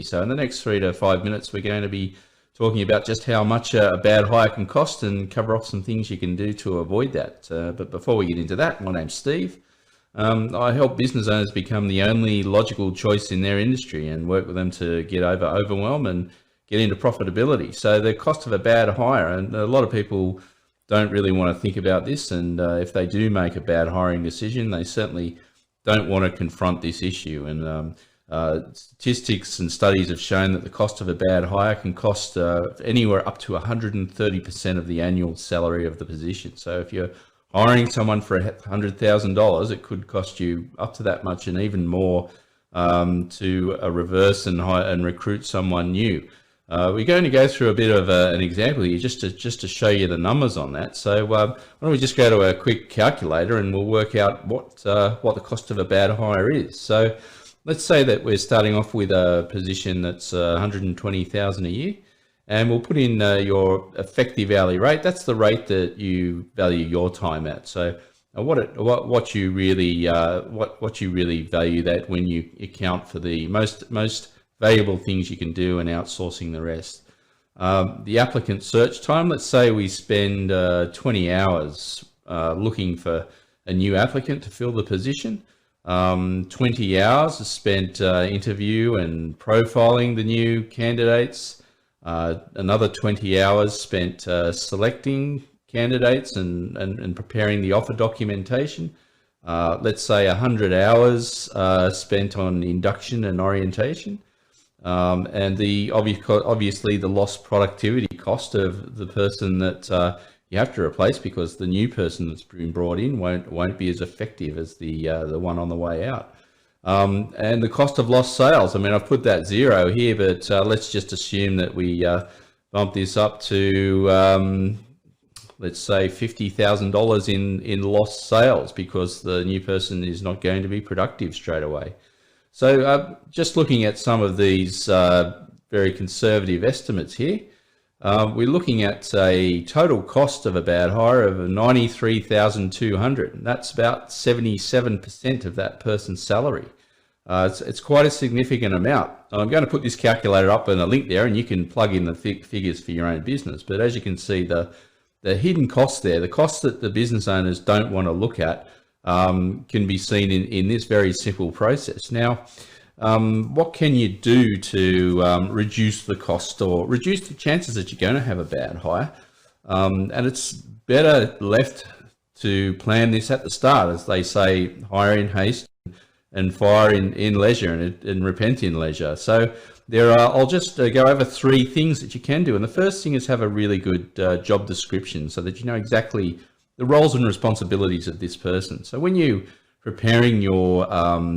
So in the next 3 to 5 minutes, we're going to be talking about just how much a bad hire can cost and cover off some things you can do to avoid that. But before we get into that, my name's Steve. I help business owners become the only logical choice in their industry and work with them to get over overwhelm and get into profitability. So the cost of a bad hire, and a lot of people don't really want to think about this, and if they do make a bad hiring decision, they certainly don't want to confront this issue. And statistics and studies have shown that the cost of a bad hire can cost anywhere up to 130% of the annual salary of the position. So if you're hiring someone for $100,000, it could cost you up to that much and even more to reverse and recruit someone new. We're going to go through a bit of an example here just to show you the numbers on that. So why don't we just go to a quick calculator and we'll work out what the cost of a bad hire is. So let's say that we're starting off with a position that's $120,000 a year, and we'll put in your effective hourly rate. That's the rate that you value your time at. So what you really value that when you account for the most valuable things you can do and outsourcing the rest. The applicant search time. Let's say we spend 20 hours looking for a new applicant to fill the position. 20 hours is spent interview and profiling the new candidates. Another 20 hours spent selecting candidates and preparing the offer documentation. Let's say 100 hours spent on induction and orientation. And obviously the lost productivity cost of the person that you have to replace, because the new person that's been brought in won't be as effective as the one on the way out. And the cost of lost sales. I mean, I've put that zero here, but let's just assume that we bump this up to let's say $50,000 in lost sales because the new person is not going to be productive straight away. So just looking at some of these very conservative estimates here, we're looking at a total cost of a bad hire of $93,200. That's about 77% of that person's salary. It's quite a significant amount. I'm going to put this calculator up in a link there, and you can plug in the figures for your own business. But as you can see, the hidden costs there, the costs that the business owners don't want to look at, can be seen in this very simple process. Now, what can you do to reduce the cost or reduce the chances that you're going to have a bad hire? And it's better left to plan this at the start, as they say, hire in haste and fire in leisure, and repent in leisure. So I'll just go over 3 things that you can do. And the first thing is have a really good job description so that you know exactly the roles and responsibilities of this person. So when you preparing your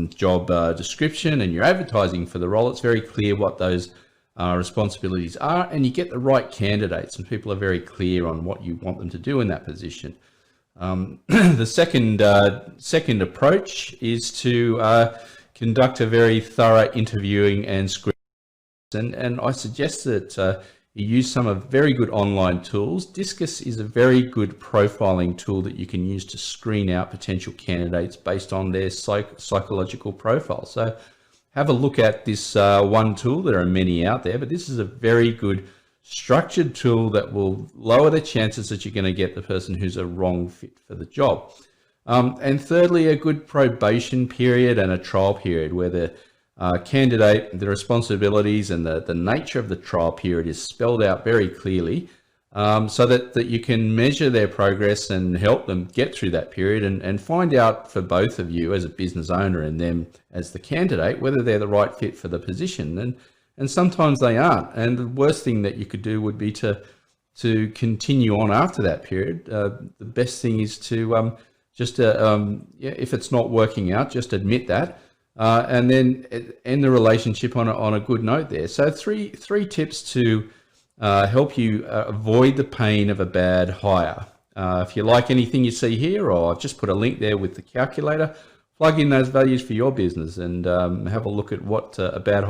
job description and you're advertising for the role, it's very clear what those responsibilities are, and you get the right candidates, and people are very clear on what you want them to do in that position. The second approach is to conduct a very thorough interviewing and screening, and I suggest that you use some of very good online tools. Discus is a very good profiling tool that you can use to screen out potential candidates based on their psychological profile. So have a look at this one tool. There are many out there, but this is a very good structured tool that will lower the chances that you're going to get the person who's a wrong fit for the job. And thirdly, a good probation period and a trial period where the candidate, the responsibilities and the nature of the trial period is spelled out very clearly, so that you can measure their progress and help them get through that period and find out for both of you as a business owner and them as the candidate whether they're the right fit for the position. And sometimes they aren't. And the worst thing that you could do would be to continue on after that period. The best thing is to if it's not working out, just admit that. And then end the relationship on a good note there. So three tips to help you avoid the pain of a bad hire. If you like anything you see here, or I've just put a link there with the calculator, plug in those values for your business and have a look at what a bad hire